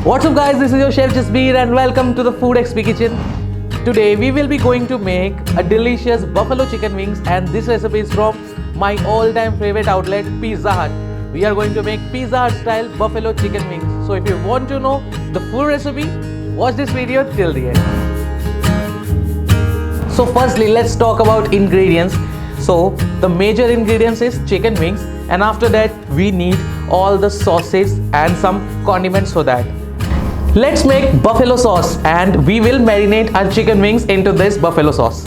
What's up guys, this is your chef Jasbir and welcome to the TheFoodXP kitchen. Today we will be going to make a delicious buffalo chicken wings, and this recipe is from my all-time favorite outlet Pizza Hut. We are going to make Pizza Hut style buffalo chicken wings. So if you want to know the full recipe, watch this video till the end. So firstly, let's talk about ingredients. So the major ingredients is chicken wings, and after that we need all the sauces and some condiments for that. Let's make buffalo sauce, and we will marinate our chicken wings into this buffalo sauce.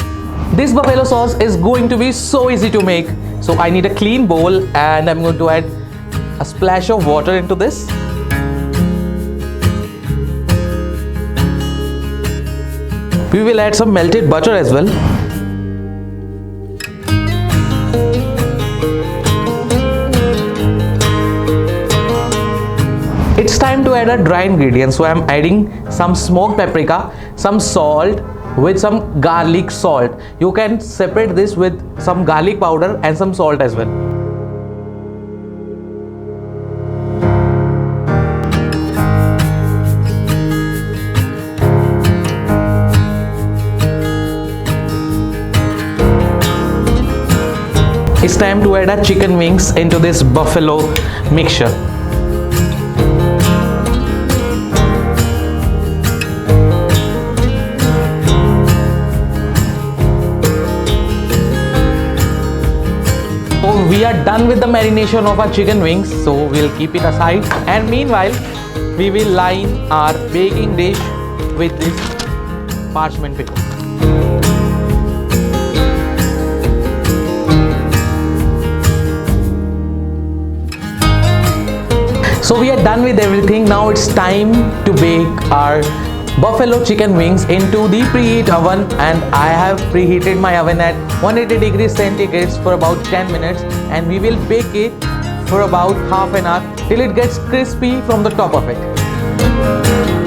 This buffalo sauce is going to be so easy to make. So I need a clean bowl and I'm going to add a splash of water into this. We will add some melted butter as well. It's time to add a dry ingredient, so I'm adding some smoked paprika, some salt with some garlic salt. You can separate this with some garlic powder and some salt as well. It's time to add our chicken wings into this buffalo mixture. So we are done with the marination of our chicken wings, so we'll keep it aside, and meanwhile we will line our baking dish with this parchment paper. So we are done with everything. Now it's time to bake our buffalo chicken wings into the preheat oven, and I have preheated my oven at 180 degrees centigrade for about 10 minutes, and we will bake it for about half an hour till it gets crispy from the top of it.